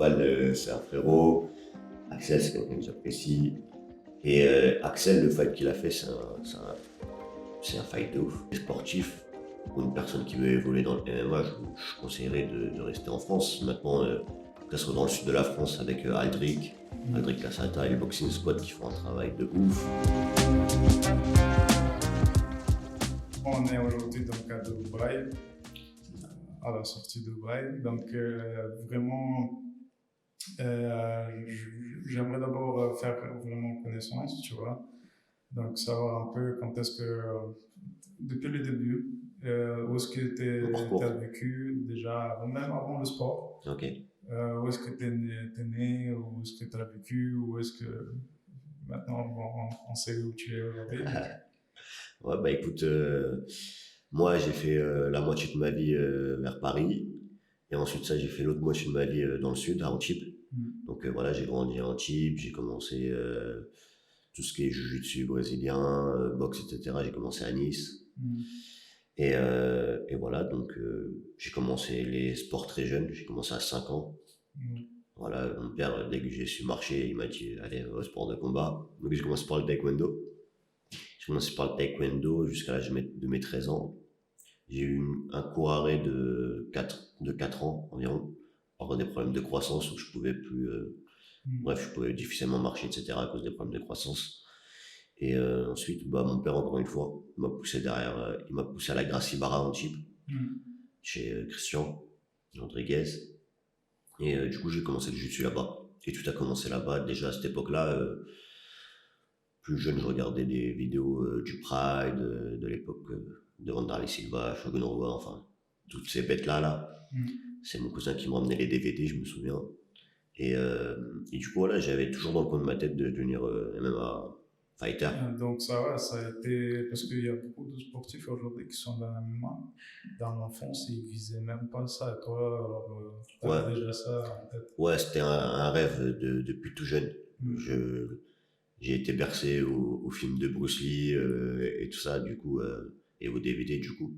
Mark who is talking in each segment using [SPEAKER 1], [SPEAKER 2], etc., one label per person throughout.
[SPEAKER 1] Topal, c'est un frérot. Axel, c'est quelqu'un que j'apprécie. Et Axel, le fight qu'il a fait, c'est un fight de ouf. Sportif, pour une personne qui veut évoluer dans le MMA, je conseillerais de rester en France. Maintenant, que ce soit dans le sud de la France avec Aldric Lassata et le Boxing Squad qui font un travail de ouf.
[SPEAKER 2] On est aujourd'hui donc à Dubaï, à la sortie de Dubaï. Donc vraiment, j'aimerais d'abord faire vraiment connaissance, tu vois. Donc savoir un peu quand est-ce que, depuis le début, où est-ce que tu as vécu déjà, même avant le sport.
[SPEAKER 1] Ok.
[SPEAKER 2] Où est-ce que tu es né, où est-ce que tu as vécu, où est-ce que maintenant on sait où tu es aujourd'hui.
[SPEAKER 1] Ouais, bah écoute, moi j'ai fait la moitié de ma vie vers Paris, et ensuite ça j'ai fait l'autre moitié de ma vie dans le sud, à Antibes. Donc voilà, j'ai grandi à Antibes, j'ai commencé tout ce qui est jiu-jitsu brésilien, boxe, etc. J'ai commencé à Nice. Et voilà, donc j'ai commencé les sports très jeune, j'ai commencé à 5 ans. Voilà, mon père, dès que j'ai su marcher, il m'a dit allez, au sport de combat. Donc j'ai commencé par le taekwondo. J'ai commencé par le taekwondo jusqu'à l'âge de mes 13 ans. J'ai eu un court arrêt de 4 ans environ, par des problèmes de croissance où je pouvais plus. Bref, je pouvais difficilement marcher, etc. à cause des problèmes de croissance. Et ensuite, bah, mon père, encore une fois, m'a poussé derrière, il m'a poussé à la Gracie Barra Antibes, chez Christian Rodriguez. Et du coup, j'ai commencé le jiu-jitsu là-bas. Et tout a commencé là-bas. Déjà à cette époque-là, plus jeune, je regardais des vidéos du Pride, de l'époque de Wanderlei Silva, Shogun Rua, enfin, toutes ces bêtes-là. C'est mon cousin qui m'a emmené les DVD, je me souviens. Et du coup, voilà, j'avais toujours dans le coin de ma tête de devenir MMA fighter.
[SPEAKER 2] Donc ça a été, parce qu'il y a beaucoup de sportifs aujourd'hui qui sont dans la MMA. Dans l'enfance, ils visaient même pas ça. Et toi, alors, t'avais déjà ça en tête.
[SPEAKER 1] Ouais, c'était un rêve depuis tout jeune. J'ai été bercé au film de Bruce Lee et tout ça, du coup, et au DVD, du coup.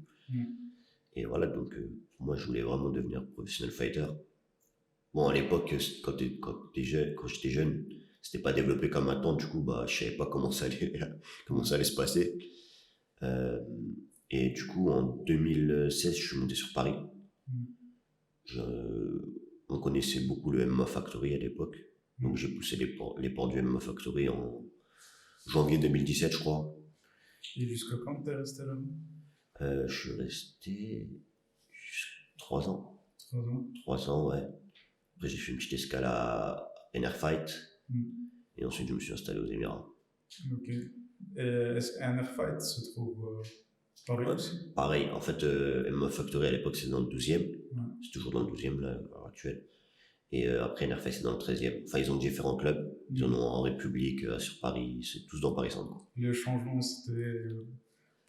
[SPEAKER 1] Et voilà, donc moi, je voulais vraiment devenir professionnel fighter. Bon, à l'époque, quand j'étais jeune, c'était pas développé comme maintenant, du coup, bah, je savais pas comment ça allait se passer. Et du coup, en 2016, je suis monté sur Paris. On connaissait beaucoup le MMA Factory à l'époque. Donc j'ai poussé les portes du MMA Factory en janvier 2017, je crois.
[SPEAKER 2] Et jusqu'à quand t'es resté là-bas?
[SPEAKER 1] Je suis resté 3 ans.
[SPEAKER 2] 3 ans?
[SPEAKER 1] 3 ans, ouais. Après j'ai fait une petite escale à Enerfight. Et ensuite je me suis installé aux Émirats.
[SPEAKER 2] Ok. Est-ce qu'Enerfight se trouve Paris aussi?
[SPEAKER 1] Pareil, en fait, MMA Factory à l'époque c'était dans le 12e. C'est toujours dans le 12e là, à l'heure actuelle. Et après, Nerfest, c'est dans le 13e. Enfin, ils ont différents clubs. Ils en ont en République, sur Paris. C'est tous dans Paris Centre.
[SPEAKER 2] Le changement, c'était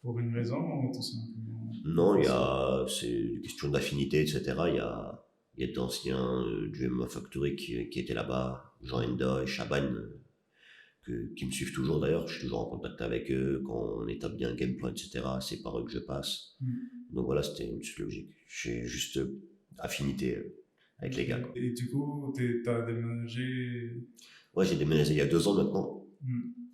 [SPEAKER 2] pour une raison ou tout simplement?
[SPEAKER 1] Non, c'est une question d'affinité, etc. Il y a d'anciens du MMA Factory qui étaient là-bas. Jean Enda et Chaban, qui me suivent toujours d'ailleurs. Je suis toujours en contact avec eux. Quand on établit un game plan, etc., c'est par eux que je passe. Donc voilà, c'était une suite logique. J'ai juste affinité avec les gars. Quoi.
[SPEAKER 2] Et du coup, t'as déménagé?
[SPEAKER 1] Ouais, j'ai déménagé il y a 2 ans maintenant.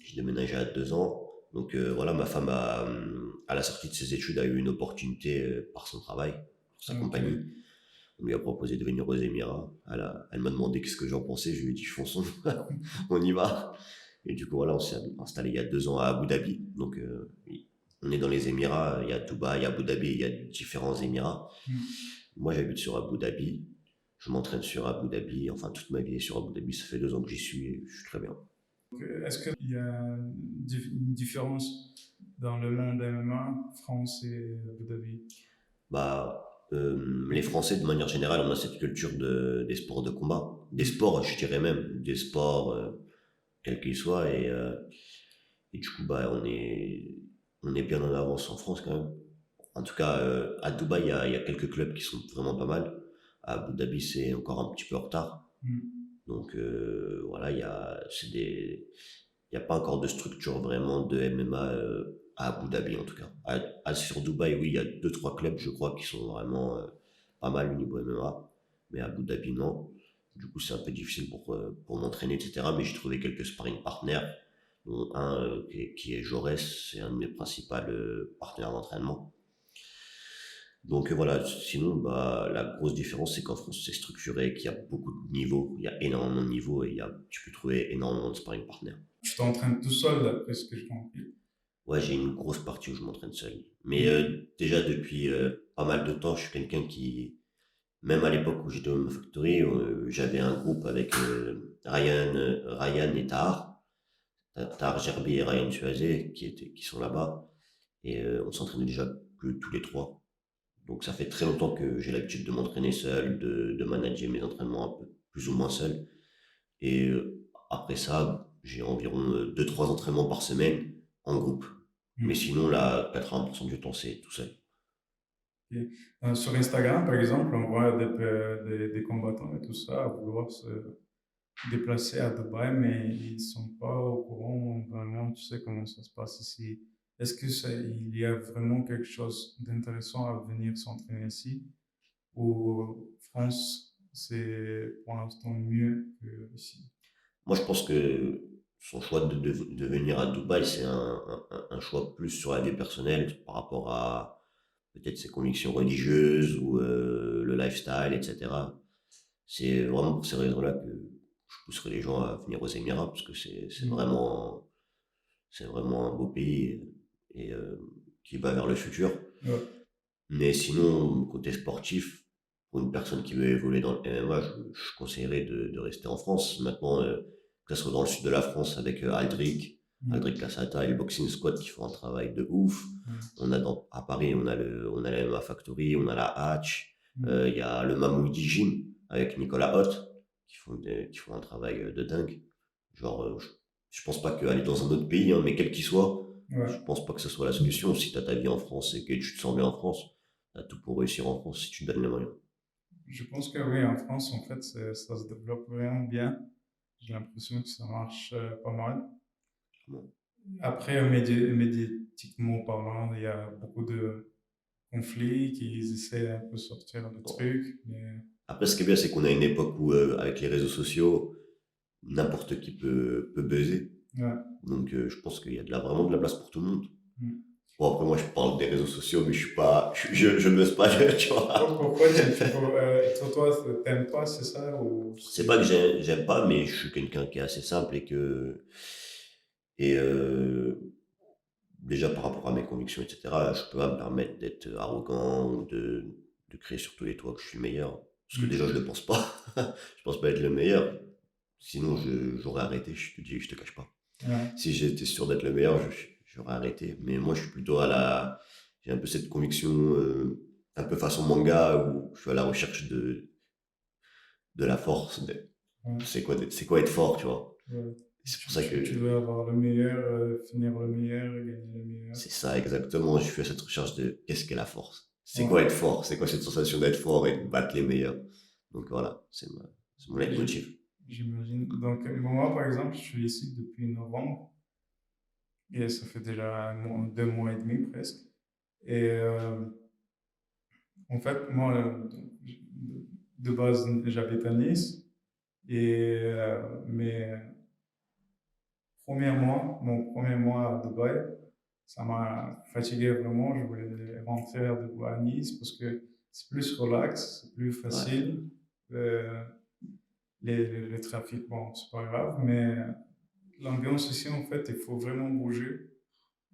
[SPEAKER 1] J'ai déménagé à 2 ans. Donc voilà, ma femme, à la sortie de ses études, a eu une opportunité par son travail, pour sa compagnie. On lui a proposé de venir aux Émirats. Elle m'a demandé qu'est-ce que j'en pensais. Je lui ai dit, fonçons, on y va. Et du coup, voilà, on s'est installé il y a 2 ans à Abu Dhabi. Donc, on est dans les Émirats. Il y a Dubaï, il y a Abu Dhabi, il y a différents Émirats. Moi, j'habite sur Abu Dhabi. Je m'entraîne sur Abu Dhabi. Enfin, toute ma vie est sur Abu Dhabi. Ça fait 2 ans que j'y suis et je suis très bien.
[SPEAKER 2] Est-ce qu'il y a une différence dans le monde MMA, France et Abu Dhabi?
[SPEAKER 1] Bah, les Français, de manière générale, on a cette culture des sports de combat. Des sports, je dirais même. Des sports, quels qu'ils soient. Et du coup, bah, on est bien en avance en France quand même. En tout cas, à Dubaï, il y a quelques clubs qui sont vraiment pas mal. À Abu Dhabi, c'est encore un petit peu en retard. Donc voilà, il y a pas encore de structure vraiment de MMA à Abu Dhabi en tout cas. Sur Dubaï, oui, il y a 2-3 clubs, je crois, qui sont vraiment pas mal au niveau MMA. Mais à Abu Dhabi, non. Du coup, c'est un peu difficile pour m'entraîner, etc. Mais j'ai trouvé quelques sparring partners, dont un qui est Jaurès, c'est un de mes principaux partenaires d'entraînement. Donc voilà, sinon, bah, la grosse différence, c'est qu'en France, c'est structuré, qu'il y a beaucoup de niveaux, il y a énormément de niveaux et tu peux trouver énormément de sparring partners.
[SPEAKER 2] Tu t'entraînes tout seul, d'après ce que je compris.
[SPEAKER 1] Ouais, j'ai une grosse partie où je m'entraîne seul. Mais déjà, depuis pas mal de temps, je suis quelqu'un qui, même à l'époque où j'étais au Factory, j'avais un groupe avec Ryan et Tahar Gerbi et Ryan Suazé qui sont là-bas. Et on s'entraînait déjà que tous les trois. Donc ça fait très longtemps que j'ai l'habitude de m'entraîner seul, de manager mes entraînements un peu plus ou moins seul. Et après ça, j'ai environ 2-3 entraînements par semaine en groupe. Mais sinon, là, 80% du temps, c'est tout seul.
[SPEAKER 2] Et, sur Instagram, par exemple, on voit des combattants et tout ça vouloir se déplacer à Dubaï, mais ils sont pas au courant vraiment, tu sais comment ça se passe ici. Est-ce que il y a vraiment quelque chose d'intéressant à venir s'entraîner ici, ou France, c'est pour l'instant mieux que ici?
[SPEAKER 1] Moi, je pense que son choix de venir à Dubaï, c'est un choix plus sur la vie personnelle par rapport à peut-être ses convictions religieuses ou le lifestyle, etc. C'est vraiment pour ces raisons-là que je pousserai les gens à venir aux Émirats parce que c'est vraiment un beau pays et qui va vers le futur.
[SPEAKER 2] Ouais.
[SPEAKER 1] Mais sinon, côté sportif, pour une personne qui veut évoluer dans le MMA, je conseillerais de rester en France. Maintenant, que ce soit dans le sud de la France avec Aldric Lassata et le Boxing Squad qui font un travail de ouf. À Paris, on a la MMA Factory, on a la Hatch, il y a le Mamoudi Gym avec Nicolas Hoth qui font un travail de dingue. Genre, je pense pas qu'aller dans un autre pays, hein, mais quel qu'il soit, je pense pas que ce soit la solution. Si tu as ta vie en France et que tu te sens bien en France, t'as tout pour réussir en France si tu te donnes les moyens.
[SPEAKER 2] Je pense que oui, en France, en fait, ça se développe vraiment bien. J'ai l'impression que ça marche pas mal.
[SPEAKER 1] Bon.
[SPEAKER 2] Après, médiatiquement parlant, il y a beaucoup de conflits qui essaient un peu de sortir le
[SPEAKER 1] Bon.
[SPEAKER 2] truc. Mais...
[SPEAKER 1] Après, ce qui est bien, c'est qu'on a une époque où, avec les réseaux sociaux, n'importe qui peut buzzer.
[SPEAKER 2] Ouais.
[SPEAKER 1] Donc, je pense qu'il y a vraiment de la place pour tout le monde.
[SPEAKER 2] Mm.
[SPEAKER 1] Bon, après, moi, je parle des réseaux sociaux, mais je suis pas, je ne buzz pas, tu vois.
[SPEAKER 2] Pourquoi toi, t'aimes pas, c'est ça ou
[SPEAKER 1] C'est pas que j'aime pas, mais je suis quelqu'un qui est assez simple et déjà par rapport à mes convictions, etc., je peux pas me permettre d'être arrogant ou de crier sur tous les toits que je suis le meilleur. Parce que déjà, je le pense pas. Je pense pas être le meilleur. Sinon, j'aurais arrêté, je te dis, je te cache pas.
[SPEAKER 2] Ouais.
[SPEAKER 1] Si j'étais sûr d'être le meilleur, j'aurais arrêté. Mais moi, je suis plutôt j'ai un peu cette conviction, un peu façon manga, où je suis à la recherche de la force.
[SPEAKER 2] Ouais.
[SPEAKER 1] C'est quoi être fort, tu vois.
[SPEAKER 2] Ouais.
[SPEAKER 1] C'est pour ça que...
[SPEAKER 2] Tu veux avoir le meilleur, finir le meilleur, gagner le meilleur.
[SPEAKER 1] C'est ça, exactement. Je fais cette recherche de qu'est-ce qu'est la force. C'est
[SPEAKER 2] Ouais.
[SPEAKER 1] quoi être fort? C'est quoi cette sensation d'être fort et de battre les meilleurs? Donc voilà, c'est mon leitmotiv.
[SPEAKER 2] J'imagine. Donc, moi, par exemple, je suis ici depuis novembre et ça fait déjà 2 mois et demi presque. Et en fait, moi, de base, j'habite à Nice et mon premier mois à Dubaï, ça m'a fatigué vraiment. Je voulais rentrer à Nice parce que c'est plus relax, c'est plus facile. Euh, le trafic, bon, c'est pas grave, mais l'ambiance ici, en fait, il faut vraiment bouger.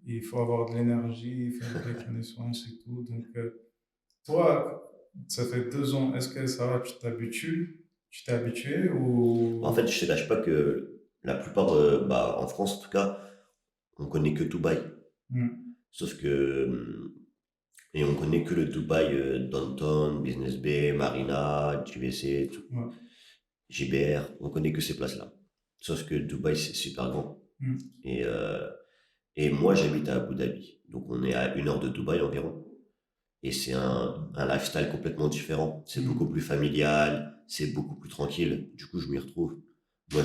[SPEAKER 2] Il faut avoir de l'énergie, faire des reconnaissances et tout. Donc, toi, ça fait 2 ans. Est-ce que ça va, tu t'habitues? Tu t'es habitué
[SPEAKER 1] En
[SPEAKER 2] ou...
[SPEAKER 1] fait, je te cache pas que la plupart, bah, en France en tout cas, on connaît que Dubaï. Sauf que, et on connaît que le Dubaï Downtown, Business Bay, Marina, JVC, tout.
[SPEAKER 2] Ouais.
[SPEAKER 1] JBR, on connaît que ces places-là. Sauf que Dubaï, c'est super grand. Et, euh, et moi, j'habite à Abu Dhabi. Donc, on est à 1 heure de Dubaï environ. Et c'est un lifestyle complètement différent. C'est beaucoup plus familial, c'est beaucoup plus tranquille. Du coup, je m'y retrouve. Moi,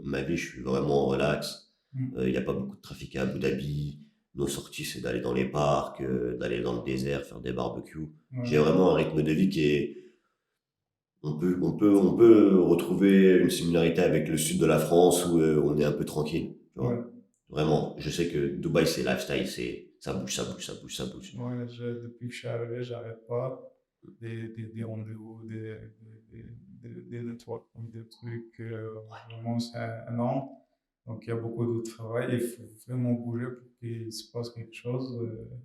[SPEAKER 1] ma vie, je suis vraiment relax. Il n'y a pas beaucoup de trafic à Abu Dhabi. Nos sorties, c'est d'aller dans les parcs, d'aller dans le désert, faire des barbecues. J'ai vraiment un rythme de vie on peut retrouver une similarité avec le sud de la France où on est un peu tranquille, tu
[SPEAKER 2] Ouais.
[SPEAKER 1] vois. Vraiment, je sais que Dubaï, c'est lifestyle, ça bouge, ça bouge, ça bouge, ça bouge.
[SPEAKER 2] Ouais, depuis que je suis arrivé, j'arrête pas. Des rendez-vous, des networking, des trucs. Vraiment, c'est énorme. Donc, il y a beaucoup de travail. Il faut vraiment bouger pour qu'il se passe quelque chose.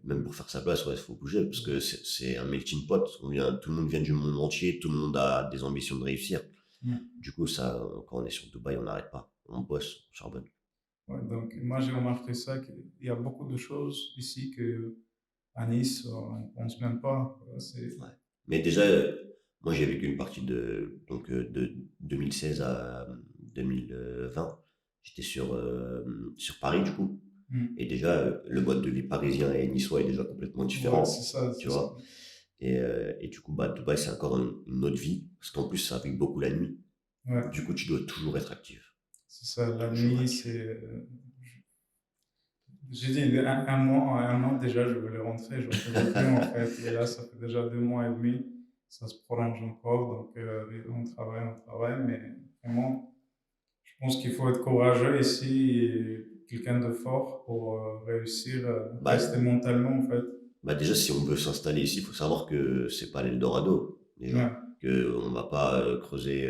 [SPEAKER 1] Même pour faire sa place, ouais, il faut bouger, parce que c'est un melting pot. Tout le monde vient du monde entier, tout le monde a des ambitions de réussir.
[SPEAKER 2] Mm.
[SPEAKER 1] Du coup, ça, quand on est sur Dubaï, on n'arrête pas. On bosse, on charbonne.
[SPEAKER 2] Ouais, donc, moi, j'ai remarqué ça, qu'il y a beaucoup de choses ici que à Nice, on ne pense même pas. C'est...
[SPEAKER 1] Ouais. Mais déjà, moi, j'ai vécu une partie de 2016 à 2020. J'étais sur Paris, du coup.
[SPEAKER 2] Mm.
[SPEAKER 1] Et déjà, le mode de vie parisien et niçois est déjà complètement
[SPEAKER 2] Ouais, c'est
[SPEAKER 1] différent,
[SPEAKER 2] ça,
[SPEAKER 1] tu
[SPEAKER 2] c'est ça.
[SPEAKER 1] vois. Et du coup, bah, Dubaï, c'est encore une autre vie, parce qu'en plus, ça vibre beaucoup la nuit.
[SPEAKER 2] Ouais,
[SPEAKER 1] Du coup, tu dois toujours être actif.
[SPEAKER 2] c'est ça. La
[SPEAKER 1] Toujours
[SPEAKER 2] nuit,
[SPEAKER 1] actif.
[SPEAKER 2] c'est. J'ai dit un an déjà, je voulais rentrer, je ne pouvais plus en fait. Et là, ça fait déjà 2 mois et demi, ça se prolonge encore. Donc, on travaille, mais vraiment, je pense qu'il faut être courageux ici et quelqu'un de fort pour réussir à rester
[SPEAKER 1] Bah,
[SPEAKER 2] mentalement en fait.
[SPEAKER 1] déjà, si on veut s'installer ici, il faut savoir que c'est pas l'Eldorado, déjà.
[SPEAKER 2] Ouais,
[SPEAKER 1] Que on va pas creuser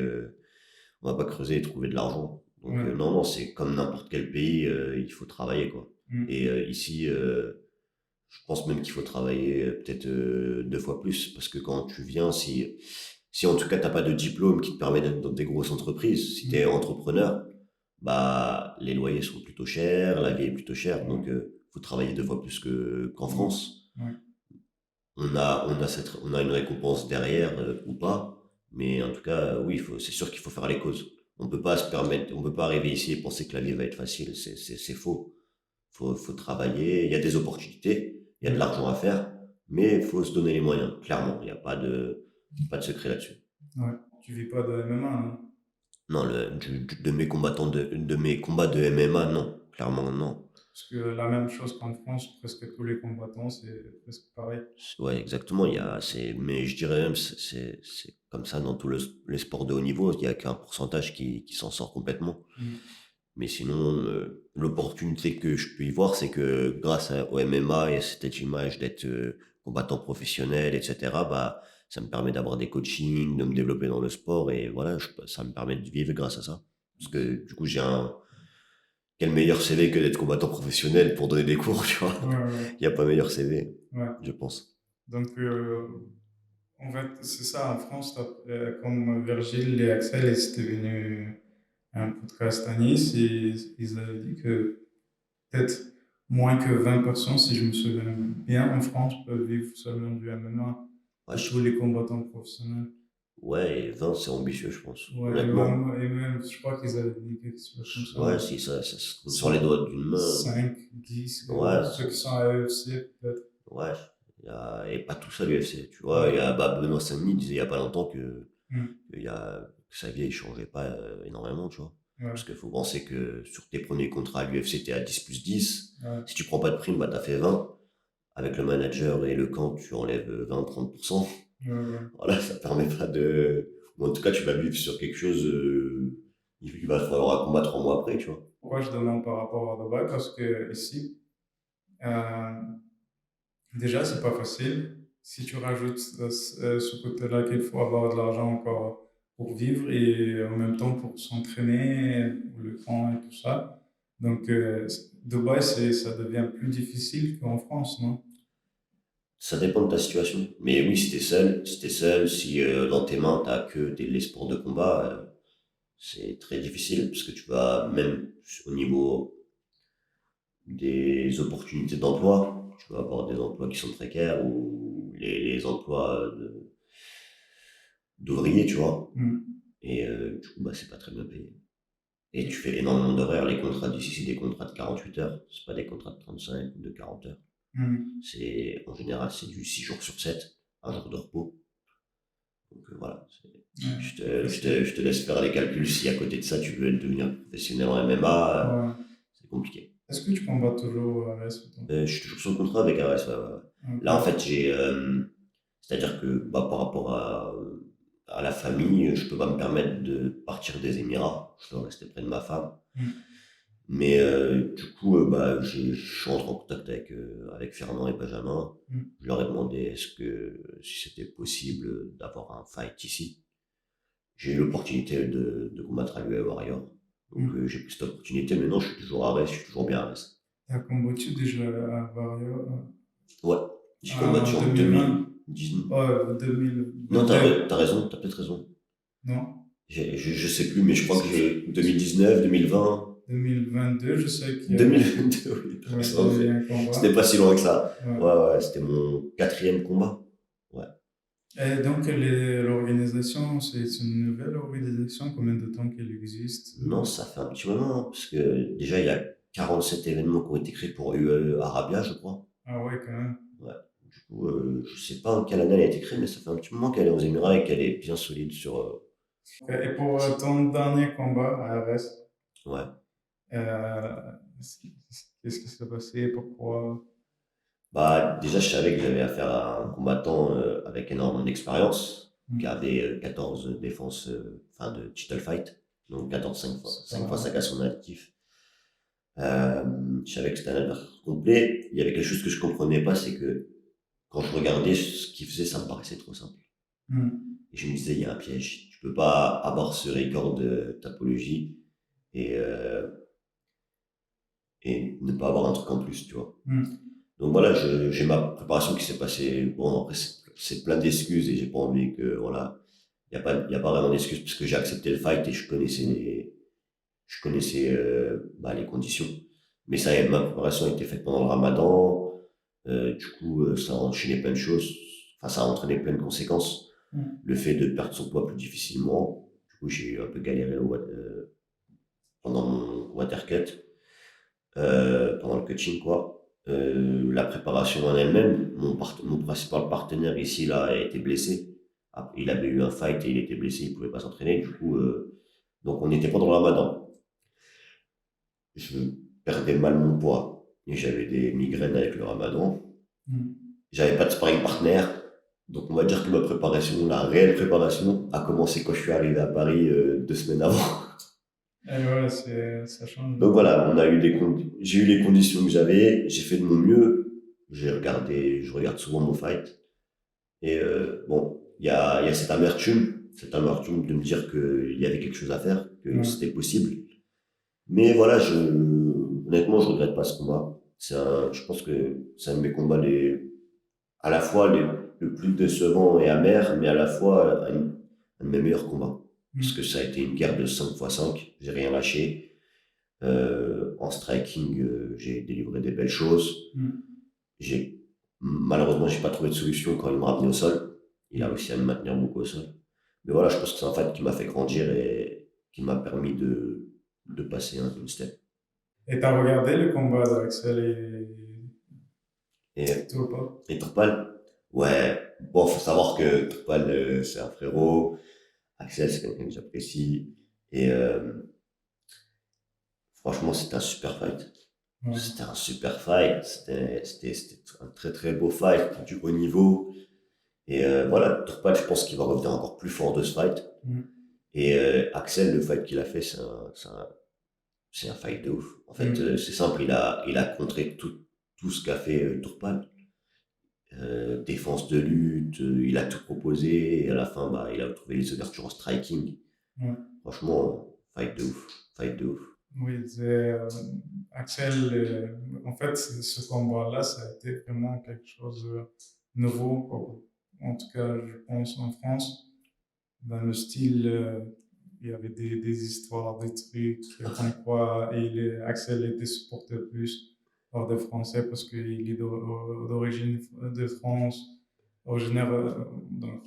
[SPEAKER 1] et trouver de l'argent. Donc,
[SPEAKER 2] ouais,
[SPEAKER 1] non, non, c'est comme n'importe quel pays, il faut travailler, quoi.
[SPEAKER 2] mm,
[SPEAKER 1] Et ici, je pense même qu'il faut travailler peut-être 2 fois plus, parce que quand tu viens, si en tout cas t'as pas de diplôme qui te permet d'être dans des grosses entreprises, si tu es
[SPEAKER 2] mm,
[SPEAKER 1] entrepreneur, bah les loyers sont plutôt chers, la vie est plutôt chère, donc
[SPEAKER 2] ouais,
[SPEAKER 1] faut travailler 2 fois plus qu'en
[SPEAKER 2] ouais,
[SPEAKER 1] France.
[SPEAKER 2] ouais,
[SPEAKER 1] On a une récompense derrière ou pas, mais en tout cas, oui, c'est sûr qu'il faut faire les causes. On peut pas arriver ici et penser que la vie va être facile, c'est faux. Faut travailler, il y a des opportunités, il y a de
[SPEAKER 2] ouais,
[SPEAKER 1] l'argent à faire, mais il faut se donner les moyens, clairement, il n'y a pas de secret là-dessus.
[SPEAKER 2] ouais. Tu vis pas de MMA, non?
[SPEAKER 1] Non, de mes combats de MMA, non, clairement non.
[SPEAKER 2] Parce que la même chose qu'en France, presque tous les combattants, c'est presque pareil.
[SPEAKER 1] Ouais, exactement, mais je dirais même, c'est comme ça dans tous les sports de haut niveau, il n'y a qu'un pourcentage qui s'en sort complètement.
[SPEAKER 2] Mm,
[SPEAKER 1] Mais sinon, l'opportunité que je peux y voir, c'est que au MMA et cette image d'être combattant professionnel, etc., bah, ça me permet d'avoir des coachings, de me développer dans le sport et voilà, ça me permet de vivre grâce à ça. Parce que du coup, quel meilleur CV que d'être combattant professionnel pour donner des cours, tu vois.
[SPEAKER 2] ouais, ouais,
[SPEAKER 1] Il n'y a pas meilleur CV,
[SPEAKER 2] ouais.
[SPEAKER 1] je pense.
[SPEAKER 2] Donc, en fait, c'est ça, en France, comme Virgile et Axel, ils étaient venus à un podcast à Nice et ils avaient dit que peut-être moins que 20%, si je me souviens bien, en France, peuvent vivre seulement du MMA,
[SPEAKER 1] Ouais,
[SPEAKER 2] de tous les combattants professionnels.
[SPEAKER 1] ouais, et 20, c'est ambitieux, je pense.
[SPEAKER 2] Ouais,
[SPEAKER 1] Honnêtement,
[SPEAKER 2] et même, je crois qu'ils avaient dit quelque chose comme
[SPEAKER 1] ouais,
[SPEAKER 2] ça.
[SPEAKER 1] si ça se compte sur les doigts d'une main.
[SPEAKER 2] 5, 10,
[SPEAKER 1] Ouais,
[SPEAKER 2] ceux qui sont à UFC, peut-être.
[SPEAKER 1] ouais, et pas tout ça l'UFC, tu vois.
[SPEAKER 2] Ouais,
[SPEAKER 1] Benoît Saint-Denis disait il y a pas longtemps
[SPEAKER 2] mm,
[SPEAKER 1] que sa vie ne changeait pas énormément, tu vois. Parce
[SPEAKER 2] ouais,
[SPEAKER 1] qu'il faut penser que sur tes premiers contrats à l'UFC, t'es à 10 plus 10.
[SPEAKER 2] ouais,
[SPEAKER 1] Si tu prends pas de prime, bah t'as fait 20. Avec le manager et le camp, tu enlèves 20-30%.
[SPEAKER 2] ouais, ouais.
[SPEAKER 1] Voilà, ça permet pas de. Ou en tout cas, tu vas vivre sur quelque chose. Il va falloir un combat 3 mois après, tu vois.
[SPEAKER 2] Pourquoi je demande par rapport à Dubaï? Parce que ici, euh, déjà, c'est pas facile. Si tu rajoutes ce côté-là qu'il faut avoir de l'argent encore pour vivre et en même temps pour s'entraîner, pour le camp et tout ça. Donc, Dubaï, ça devient plus difficile qu'en France, non?
[SPEAKER 1] Ça dépend de ta situation. Mais oui, si t'es seul, si dans tes mains, t'as que les sports de combat, c'est très difficile parce que tu vas, même au niveau des opportunités d'emploi, tu vas avoir des emplois qui sont précaires ou les emplois d'ouvriers, tu vois.
[SPEAKER 2] Mm,
[SPEAKER 1] Et du coup, bah, c'est pas très bien payé. Et tu fais énormément d'horaires. Les contrats d'ici, c'est des contrats de 48 heures. C'est pas des contrats de 35 ou de 40 heures.
[SPEAKER 2] mm.
[SPEAKER 1] En général, c'est du 6 jours sur 7, un jour de repos. Donc voilà.
[SPEAKER 2] Ouais.
[SPEAKER 1] Je te laisse faire les calculs. Si à côté de ça, tu veux devenir professionnel en MMA,
[SPEAKER 2] Ouais.
[SPEAKER 1] c'est compliqué.
[SPEAKER 2] Est-ce que tu combats toujours à l'Est?
[SPEAKER 1] Je suis toujours sur le contrat avec ARS. Ouais, ouais, ouais.
[SPEAKER 2] Ok.
[SPEAKER 1] Là, en fait, c'est-à-dire que bah, par rapport à la famille, je peux pas me permettre de partir des Émirats. Je dois rester près de ma femme. Mais du coup, bah, je suis entré en contact avec Fernand et Benjamin. Je leur ai demandé si c'était possible d'avoir un fight ici. J'ai eu l'opportunité de combattre à l'UE Warrior. Donc j'ai pris cette opportunité. Maintenant, je suis toujours à Retz, je suis toujours bien à Retz.
[SPEAKER 2] T'as combattu déjà à Vario
[SPEAKER 1] Ouais, j'ai combattu
[SPEAKER 2] en
[SPEAKER 1] en
[SPEAKER 2] 2020?
[SPEAKER 1] 2019.
[SPEAKER 2] 2022?
[SPEAKER 1] Non, t'as raison, t'as peut-être raison.
[SPEAKER 2] Non?
[SPEAKER 1] Je sais plus, mais je crois que j'ai 2019, 2020.
[SPEAKER 2] 2022, je sais qu'il y a
[SPEAKER 1] 2022, oui, t'as raison,
[SPEAKER 2] eu un combat.
[SPEAKER 1] c'était pas si loin que ça.
[SPEAKER 2] Ouais.
[SPEAKER 1] Ouais, c'était mon 4e combat. Ouais.
[SPEAKER 2] Et donc, l'organisation, c'est une nouvelle organisation? Combien de temps qu'elle existe?
[SPEAKER 1] Non, ça fait un petit moment, hein, parce que déjà, il y a 47 événements qui ont été créés pour UE Arabia, je crois.
[SPEAKER 2] Ah ouais, quand même.
[SPEAKER 1] Ouais. Du coup, je sais pas en quelle année elle a été créée, mais ça fait un petit moment qu'elle est aux Émirats et qu'elle est bien solide sur.
[SPEAKER 2] Et pour ton dernier combat à RS,
[SPEAKER 1] Ouais.
[SPEAKER 2] qu'est-ce qui s'est passé? Pourquoi?
[SPEAKER 1] Bah, déjà, je savais que j'avais affaire à un combattant avec énormément d'expérience, qui avait 14 défenses, enfin de title fight, donc 14 5 fois 5 à son actif. Je savais que c'était un adversaire complet. Il y avait quelque chose que je comprenais pas, c'est que quand je regardais ce qu'il faisait, ça me paraissait trop simple. Et je me disais, il y a un piège. Tu peux pas avoir ce record de topologie et, euh, et ne pas avoir un truc en plus, tu vois. Donc voilà, j'ai ma préparation qui s'est passée. Bon, après, c'est plein d'excuses et j'ai pas envie que, voilà, y a pas vraiment d'excuses parce que j'ai accepté le fight et je connaissais bah, les conditions. Mais ça, ma préparation a été faite pendant le ramadan. Du coup, ça a enchaîné plein de choses. Enfin, ça a entraîné plein de conséquences. Le fait de perdre son poids plus difficilement. Du coup, j'ai un peu galéré pendant mon water cut, pendant le coaching, quoi. La préparation en elle-même, mon principal partenaire ici, là, a été blessé. Il avait eu un fight et il était blessé, il pouvait pas s'entraîner. Du coup, donc on n'était pas dans le ramadan. Je perdais mal mon poids et j'avais des migraines avec le ramadan. J'avais pas de sparring partner. Donc on va dire que ma préparation, la réelle préparation, a commencé quand je suis arrivé à Paris 2 semaines avant.
[SPEAKER 2] Et ouais, ça change.
[SPEAKER 1] Donc voilà, j'ai eu les conditions que j'avais, j'ai fait de mon mieux. Je regarde souvent mon fight. Et bon, il y a cette amertume de me dire qu'il y avait quelque chose à faire, que c'était possible. Mais voilà, honnêtement, je regrette pas ce combat. Je pense que c'est un de mes combats à la fois le plus décevant et amer, mais à la fois un de mes meilleurs combats. Parce que ça a été une guerre de 5 x 5, j'ai rien lâché. En striking, j'ai délivré des belles choses. Malheureusement, j'ai pas trouvé de solution quand il m'a ramené au sol. Il a réussi à me maintenir beaucoup au sol. Mais voilà, je pense que c'est un fight qui m'a fait grandir et qui m'a permis de passer une step.
[SPEAKER 2] Et t'as regardé le combat d'Axel
[SPEAKER 1] Et
[SPEAKER 2] Tourpal?
[SPEAKER 1] Et Turpal, ouais, bon, faut savoir que Turpal, c'est un frérot. Axel, c'est quelqu'un que j'apprécie. Et franchement, c'était un super fight. C'était un super fight. C'était un très très beau fight, du haut niveau. Et voilà, Turpal, je pense qu'il va revenir encore plus fort de ce fight. Et Axel, le fight qu'il a fait, c'est un fight de ouf. En fait, c'est simple, il a contré tout ce qu'a fait Turpal. Défense de lutte, il a tout proposé, et à la fin, bah, il a trouvé les ouvertures en striking. Franchement, fight de ouf, fight de ouf.
[SPEAKER 2] Oui, Axel, en fait, ce combat-là, ça a été vraiment quelque chose de nouveau, en tout cas, je pense, en France. Dans le style, il y avait des histoires, des trucs, comme quoi Axel était supporté plus par des Français parce qu'il est d'origine de France, originaire. Donc,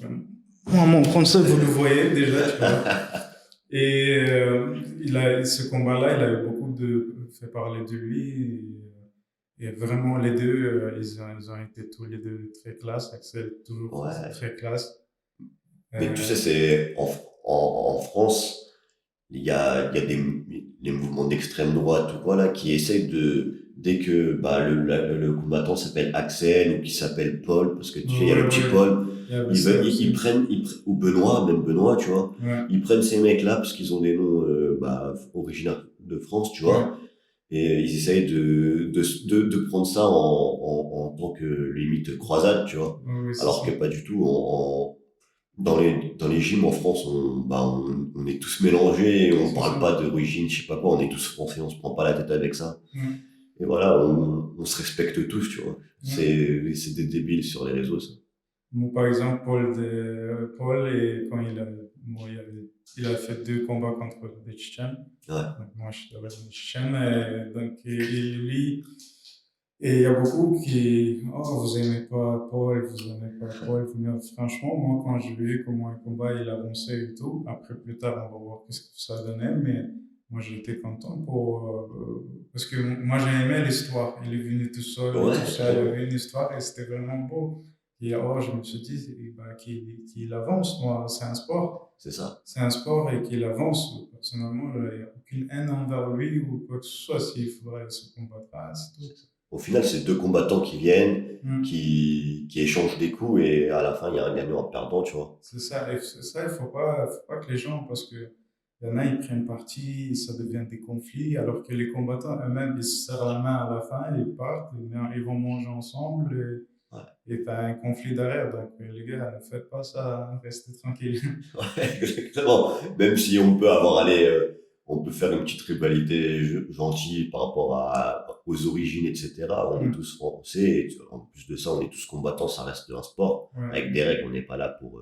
[SPEAKER 2] moi, mon français, vous le voyez déjà, tu vois. Et ce combat-là, il a eu beaucoup fait parler de lui. Et vraiment, les deux, ils ont été tous les deux très classe. Axel, toujours très classe.
[SPEAKER 1] Mais tu sais, en France, il y a les mouvements d'extrême droite ou quoi là, qui essayent dès que bah, le combattant s'appelle Axel ou qui s'appelle Paul, parce que tu sais, il y a le
[SPEAKER 2] Ouais,
[SPEAKER 1] petit
[SPEAKER 2] ouais,
[SPEAKER 1] Paul,
[SPEAKER 2] il y avait ça
[SPEAKER 1] ils
[SPEAKER 2] aussi.
[SPEAKER 1] prennent, ou Benoît, même Benoît, tu vois,
[SPEAKER 2] Ouais,
[SPEAKER 1] ils prennent ces mecs-là parce qu'ils ont des noms bah, originaires de France, tu
[SPEAKER 2] ouais,
[SPEAKER 1] vois, et ils essayent de prendre ça en tant que limite croisade, tu vois,
[SPEAKER 2] ouais, ouais, c'est
[SPEAKER 1] alors
[SPEAKER 2] ça.
[SPEAKER 1] que pas du tout. Dans les gyms en France, on est tous mélangés, et on
[SPEAKER 2] C'est
[SPEAKER 1] parle
[SPEAKER 2] ça.
[SPEAKER 1] pas d'origine, je sais pas quoi, on est tous français, on se prend pas la tête avec ça.
[SPEAKER 2] Ouais,
[SPEAKER 1] Et voilà, on se respecte tous, tu vois.
[SPEAKER 2] ouais.
[SPEAKER 1] C'est des débiles sur les réseaux, ça.
[SPEAKER 2] Moi, par exemple, Paul, et quand bon, il a fait 2 combats contre des Tchétchènes.
[SPEAKER 1] Ouais,
[SPEAKER 2] Donc, moi, je suis d'origine tchétchène. Et, donc, et lui, et il y a beaucoup qui, oh, vous aimez pas Paul, vous aimez pas Paul. Mais franchement, moi, quand j'ai vu comment un combat il avançait et tout, après, plus tard, on va voir qu'est-ce que ça donnait, mais moi, j'étais content parce que moi, j'ai aimé l'histoire. Il est venu tout seul et tout
[SPEAKER 1] ouais,
[SPEAKER 2] ça, il y
[SPEAKER 1] carrément.
[SPEAKER 2] avait une histoire et c'était vraiment beau. Et alors, je me suis dit, bah, qu'il avance, moi, c'est un sport.
[SPEAKER 1] C'est ça.
[SPEAKER 2] C'est un sport et qu'il avance. Personnellement, il n'y a aucune haine envers lui ou quoi que ce soit. S'il faudrait se combattre, c'est tout.
[SPEAKER 1] Au final, c'est deux combattants qui viennent,
[SPEAKER 2] Hmm.
[SPEAKER 1] qui échangent des coups, et à la fin, il y a un gagnant, un perdant, tu vois.
[SPEAKER 2] C'est ça, et c'est ça, faut pas que les gens, parce que il y en a, ils prennent parti, ça devient des conflits, alors que les combattants eux-mêmes, ils se serrent la main à la fin, ils partent, ils vont manger ensemble,
[SPEAKER 1] Ouais.
[SPEAKER 2] et t'as un conflit derrière. Donc, les gars, ne faites pas ça, hein, restez tranquilles.
[SPEAKER 1] Ouais, exactement. Même si on peut on peut faire une petite rivalité gentille par rapport aux origines, etc. On est
[SPEAKER 2] Hmm.
[SPEAKER 1] tous français, et en plus de ça, on est tous combattants, ça reste un sport.
[SPEAKER 2] Ouais,
[SPEAKER 1] Avec des règles, on n'est pas là pour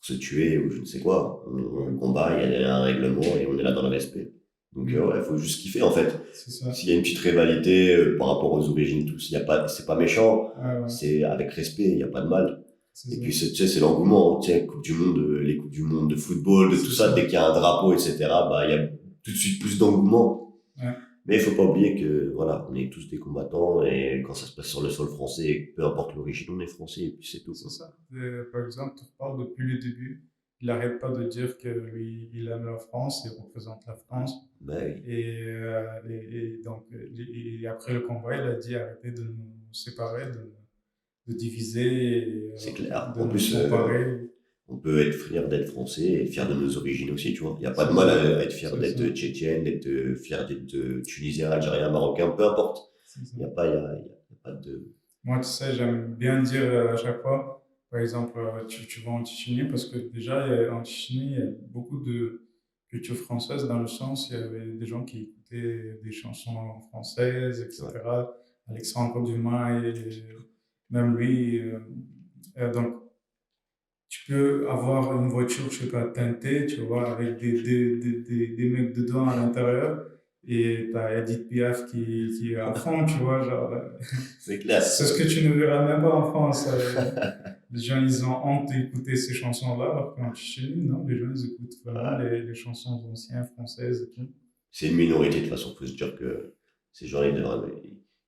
[SPEAKER 1] se tuer ou je ne sais quoi. On
[SPEAKER 2] ouais,
[SPEAKER 1] combat, il y a un règlement et on est là dans le respect. Donc
[SPEAKER 2] hmm.
[SPEAKER 1] ouais, il faut juste kiffer en fait.
[SPEAKER 2] C'est ça.
[SPEAKER 1] S'il y a une petite rivalité par rapport aux origines, tout, s'il y a pas, c'est pas méchant,
[SPEAKER 2] Ouais, ouais,
[SPEAKER 1] c'est avec respect, il n'y a pas de mal.
[SPEAKER 2] c'est
[SPEAKER 1] Et
[SPEAKER 2] ça.
[SPEAKER 1] puis, tu sais, c'est l'engouement, tu sais, Coupe du Monde, les Coupes du Monde de football, de tout
[SPEAKER 2] C'est
[SPEAKER 1] ça,
[SPEAKER 2] ça.
[SPEAKER 1] dès qu'il y a un drapeau, etc., bah, il y a tout de suite plus d'engouement.
[SPEAKER 2] Ouais.
[SPEAKER 1] Mais il faut pas oublier que, voilà, on est tous des combattants, et quand ça se passe sur le sol français, peu importe l'origine, on est français, et puis c'est tout,
[SPEAKER 2] C'est
[SPEAKER 1] quoi.
[SPEAKER 2] ça. Par exemple, tu parles depuis le début. Il n'arrête pas de dire que lui, il aime la France, il représente la France.
[SPEAKER 1] Ben oui,
[SPEAKER 2] Et donc, et après le combat, il a dit arrêtez de nous séparer, de diviser,
[SPEAKER 1] c'est clair.
[SPEAKER 2] de
[SPEAKER 1] En
[SPEAKER 2] nous
[SPEAKER 1] plus,
[SPEAKER 2] comparer.
[SPEAKER 1] on peut être fier d'être français et fier de nos origines aussi, tu vois. Il n'y a pas de
[SPEAKER 2] C'est
[SPEAKER 1] mal
[SPEAKER 2] ça.
[SPEAKER 1] à être fier
[SPEAKER 2] C'est ça.
[SPEAKER 1] d'être tchétchène, d'être fier d'être tunisien, algérien, marocain, peu importe.
[SPEAKER 2] C'est ça.
[SPEAKER 1] Il y a pas de...
[SPEAKER 2] Moi, tu sais, j'aime bien dire à chaque fois, par exemple, tu vas en Tchétchénie, parce que déjà, en Tchétchénie, il y a beaucoup de culture française, dans le sens, il y avait des gens qui écoutaient des chansons françaises,
[SPEAKER 1] Ouais,
[SPEAKER 2] etc. Alexandre Dumas, et même lui. Donc, tu peux avoir une voiture, je sais pas, teintée, tu vois, avec des mecs dedans à l'intérieur, et t'as Edith Piaf qui est à fond, tu vois, genre.
[SPEAKER 1] c'est clair.
[SPEAKER 2] C'est ce que tu ne verras même pas en France. Les gens, ils ont honte d'écouter ces chansons-là, alors qu'en Chine, non, les gens, ils écoutent vraiment
[SPEAKER 1] Ouais.
[SPEAKER 2] les chansons anciennes françaises et tout.
[SPEAKER 1] C'est une minorité, de toute façon. Faut se dire que ces gens-là,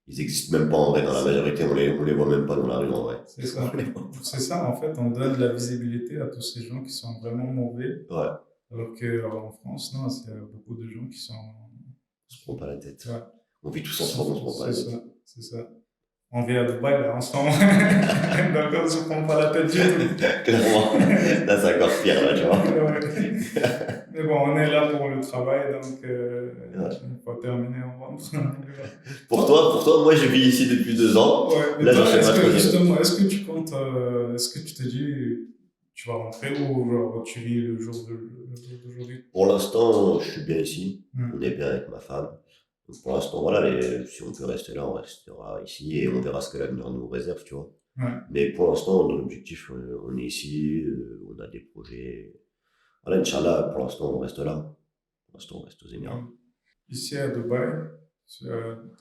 [SPEAKER 1] ils existent même pas en vrai. Dans la
[SPEAKER 2] C'est
[SPEAKER 1] majorité, on les voit même pas dans la rue en vrai.
[SPEAKER 2] c'est
[SPEAKER 1] On
[SPEAKER 2] ça.
[SPEAKER 1] les voit
[SPEAKER 2] C'est ça, en fait, on donne de la visibilité à tous ces gens qui sont vraiment mauvais,
[SPEAKER 1] pas. Ouais,
[SPEAKER 2] alors qu'en France, non, il y a beaucoup de gens qui sont.
[SPEAKER 1] on se prend pas la tête.
[SPEAKER 2] Ouais,
[SPEAKER 1] On vit tous ensemble, on se prend pas
[SPEAKER 2] c'est
[SPEAKER 1] la tête.
[SPEAKER 2] ça, c'est ça. On vit à Dubaï, là, ensemble. Donc, on se prend pas la tête du tout.
[SPEAKER 1] Clairement. Là, c'est encore pire, là, tu vois.
[SPEAKER 2] Ouais. Mais bon, on est là pour le travail, donc
[SPEAKER 1] Ouais.
[SPEAKER 2] une fois terminé, on rentre.
[SPEAKER 1] Pour toi, moi, je vis ici depuis 2 ans.
[SPEAKER 2] Ouais, mais
[SPEAKER 1] Là, j'en
[SPEAKER 2] toi,
[SPEAKER 1] fais ma
[SPEAKER 2] est-ce que
[SPEAKER 1] troisième.
[SPEAKER 2] justement, est-ce que tu te dis, tu vas rentrer ou genre, tu vis le jour d'aujourd'hui?
[SPEAKER 1] Pour l'instant, je suis bien ici. On
[SPEAKER 2] Hmm.
[SPEAKER 1] est bien avec ma femme. Donc, pour l'instant, voilà, si on peut rester là, on restera ici et on verra ce que l'avenir nous réserve, tu vois.
[SPEAKER 2] Ouais.
[SPEAKER 1] Mais pour l'instant, dans l'objectif, on est ici, on a des projets. Voilà, Inch'Allah, pour l'instant, on reste là. Pour l'instant, on reste aux
[SPEAKER 2] Ouais.
[SPEAKER 1] Émirats.
[SPEAKER 2] Ici à Dubaï, tu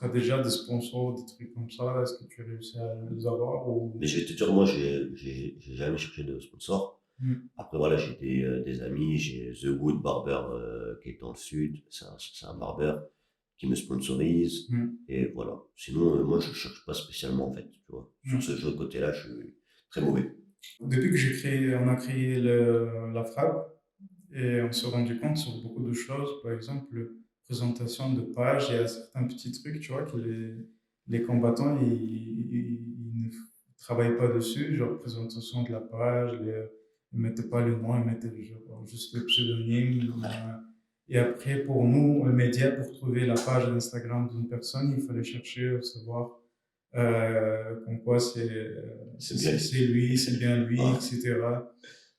[SPEAKER 2] as déjà des sponsors, des trucs comme ça, est-ce que tu as réussi à les avoir ou...
[SPEAKER 1] Mais je vais te dire, moi, j'ai jamais cherché de sponsor.
[SPEAKER 2] Hmm.
[SPEAKER 1] Après, voilà, j'ai des amis, j'ai The Wood Barber qui est dans le sud. C'est un barbeur qui me sponsorise.
[SPEAKER 2] Hmm.
[SPEAKER 1] Et voilà. Sinon, moi, je cherche pas spécialement, en fait, tu vois. Sur
[SPEAKER 2] Hmm.
[SPEAKER 1] ce jeu de côté-là, je suis très mauvais.
[SPEAKER 2] Depuis que on a créé la frappe, et on s'est rendu compte sur beaucoup de choses. Par exemple, présentation de page, il y a certains petits trucs, tu vois, que les combattants, ils ne travaillent pas dessus, genre présentation de la page, ils mettaient pas le nom, ils mettaient genre, juste le pseudonyme. Et après, pour nous, les médias, pour trouver la page Instagram d'une personne, il fallait chercher, savoir comme quoi c'est lui, c'est bien lui, etc.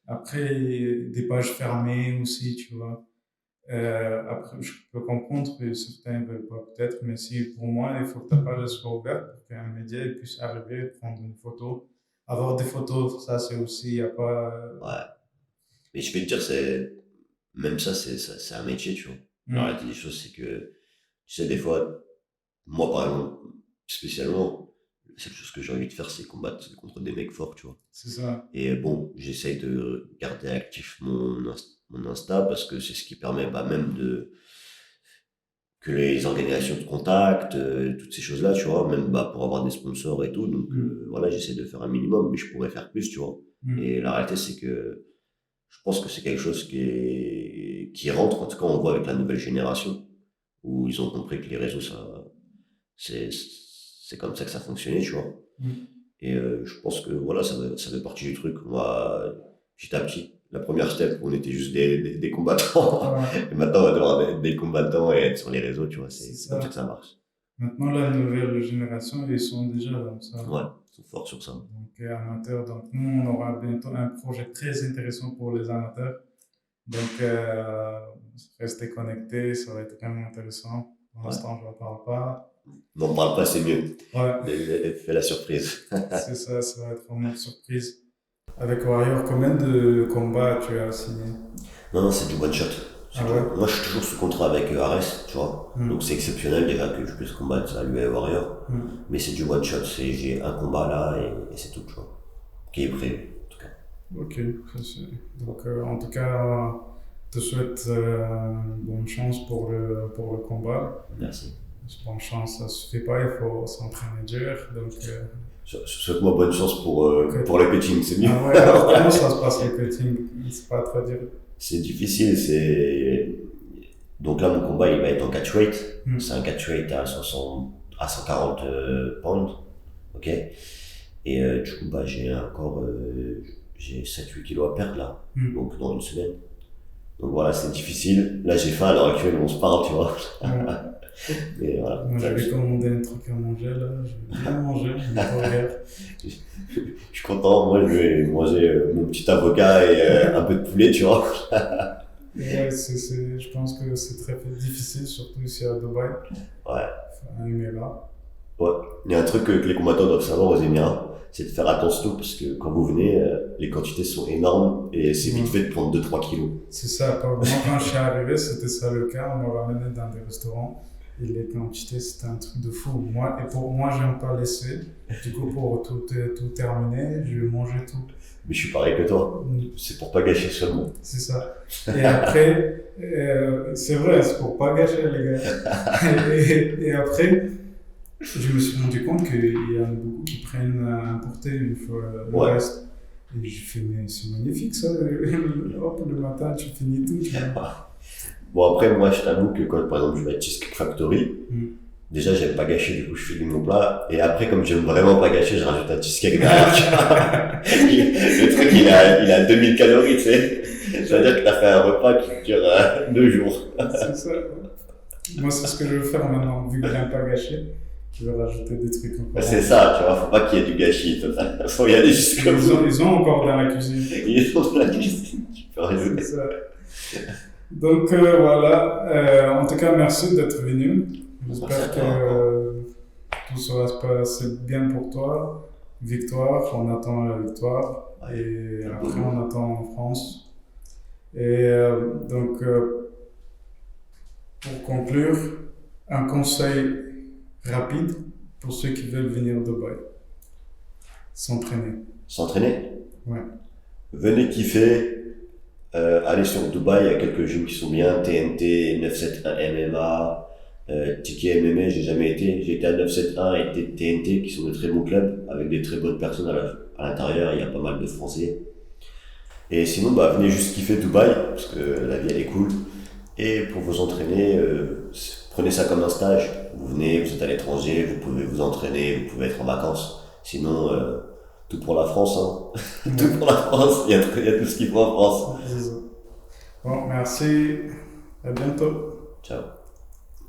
[SPEAKER 2] Après, des pages fermées aussi, tu vois. Après, je peux comprendre que certains ne veulent pas peut-être, mais si pour moi, il faut que ta page soit ouverte pour qu'un média puisse arriver, prendre une photo. Avoir des photos, ça c'est aussi, il n'y a pas...
[SPEAKER 1] Ouais. Mais je peux te dire, même ça, c'est un métier, tu vois. La réalité des choses, c'est que, tu sais, des fois, moi par exemple, spécialement, la seule chose que j'ai envie de faire, c'est combattre contre des mecs forts, tu vois.
[SPEAKER 2] C'est ça.
[SPEAKER 1] Et bon, j'essaye de garder actif mon Insta parce que c'est ce qui permet même que les organisations de contact, toutes ces choses-là, tu vois, même pour avoir des sponsors et tout. Donc voilà, j'essaie de faire un minimum, mais je pourrais faire plus, tu vois. Et la réalité, c'est que je pense que c'est quelque chose qui rentre, en tout cas on voit avec la nouvelle génération, où ils ont compris que les réseaux, c'est comme ça que ça fonctionnait, tu vois. Et je pense que voilà, ça fait partie du truc. Moi, petit à petit, la première step, on était juste des combattants. Et maintenant, on va devoir être des combattants et être sur les réseaux, tu vois. C'est comme ça que ça marche.
[SPEAKER 2] Maintenant, la nouvelle génération, ils sont déjà dans ça.
[SPEAKER 1] Ouais, ils sont forts sur ça.
[SPEAKER 2] Donc, amateurs. Donc, nous, on aura bientôt un projet très intéressant pour les amateurs. Donc, restez connectés, ça va être vraiment intéressant. Pour l'instant, je n'en parle pas.
[SPEAKER 1] N'en parle pas, c'est mieux.
[SPEAKER 2] Ouais.
[SPEAKER 1] Fais la surprise.
[SPEAKER 2] C'est ça, ça va être vraiment une surprise. Avec Warrior, combien de combats tu as signé?
[SPEAKER 1] Non, c'est du one shot.
[SPEAKER 2] Ouais.
[SPEAKER 1] Moi, je suis toujours sous contrat avec Ares, tu vois. Donc, c'est exceptionnel déjà que je puisse combattre à l'UE Warrior. Mais c'est du one shot. J'ai un combat là et c'est tout, tu vois. Qui est prévu, en tout cas.
[SPEAKER 2] Ok. Donc, en tout cas, je te souhaite bonne chance pour le combat.
[SPEAKER 1] Merci.
[SPEAKER 2] Bonne chance, ça suffit pas, il faut s'entraîner dur. Donc,
[SPEAKER 1] souhaite-moi bonne chance pour le cutting, c'est mieux.
[SPEAKER 2] Ah ouais, alors comment ça se passe le cutting? C'est pas très dur.
[SPEAKER 1] C'est difficile, donc là mon combat il va être en catchweight. C'est un catchweight à 140 pounds, ok. Et du coup j'ai 7-8 kilos à perdre là, donc dans une semaine. Donc voilà, c'est difficile. Là j'ai faim à l'heure actuelle, on se parle, tu vois. Mais voilà.
[SPEAKER 2] Moi j'avais commandé un truc à manger là, je vais bien manger,
[SPEAKER 1] je suis content, moi je vais manger mon petit avocat et un peu de poulet, tu vois.
[SPEAKER 2] Ouais, je pense que c'est très difficile, surtout ici à Dubaï.
[SPEAKER 1] Ouais.
[SPEAKER 2] À Émirats.
[SPEAKER 1] Ouais. Il y a un truc que les combattants doivent savoir aux Émirats, c'est de faire attention parce que quand vous venez, les quantités sont énormes et c'est vite fait de prendre 2-3 kilos.
[SPEAKER 2] C'est ça. Moi quand je suis arrivé, c'était ça le cas. On m'a ramené dans des restaurants. Et les quantités, c'était un truc de fou. Moi, j'aime pas laisser. Du coup, pour tout terminer, je mangeais tout.
[SPEAKER 1] Mais je suis pareil que toi. C'est pour pas gâcher seulement.
[SPEAKER 2] C'est ça. Et après, c'est vrai, c'est pour pas gâcher, les gars. et après, je me suis rendu compte qu'il y en a beaucoup qui prennent à importer une fois le reste. Et j'ai fait, mais c'est magnifique ça. Hop, le matin, tu finis tout.
[SPEAKER 1] Bon, après, moi, je t'avoue que quand, par exemple, je vais à Cheesecake Factory, déjà, j'aime pas gâcher, du coup, je finis mon plat. Et après, comme j'aime vraiment pas gâcher, je rajoute un cheesecake derrière. Le truc, il a 2000 calories, tu sais. Ça veut dire que t'as fait un repas qui dure 2 jours.
[SPEAKER 2] C'est ça. Moi, c'est ce que je veux faire maintenant, vu que j'aime pas gâcher. Je vais rajouter des trucs encore.
[SPEAKER 1] C'est ça, tu vois, faut pas qu'il y ait du gâchis. Faut y aller juste comme ça.
[SPEAKER 2] Ils ont encore dans la cuisine.
[SPEAKER 1] Ils ont dans la cuisine, tu peux rajouter.
[SPEAKER 2] C'est ça. Donc voilà, en tout cas merci d'être venu. J'espère que tout ça va se passer bien pour toi. Victoire, on attend la victoire et après on attend en France. Et donc pour conclure, un conseil rapide pour ceux qui veulent venir à Dubaï. S'entraîner.
[SPEAKER 1] S'entraîner?
[SPEAKER 2] Ouais.
[SPEAKER 1] Venez kiffer. Allez sur Dubaï, il y a quelques gyms qui sont bien, TNT, 971 MMA, Ticket MMA, j'ai jamais été. J'ai été à 971 et TNT qui sont de très bons clubs avec des très bonnes personnes à l'intérieur, il y a pas mal de Français. Et sinon, venez juste kiffer Dubaï parce que la vie elle est cool. Et pour vous entraîner, prenez ça comme un stage. Vous venez, vous êtes à l'étranger, vous pouvez vous entraîner, vous pouvez être en vacances. Sinon, tout pour la France. Hein. Tout pour la France, il y a tout ce qu'il faut en France.
[SPEAKER 2] Bon, merci. À bientôt.
[SPEAKER 1] Ciao.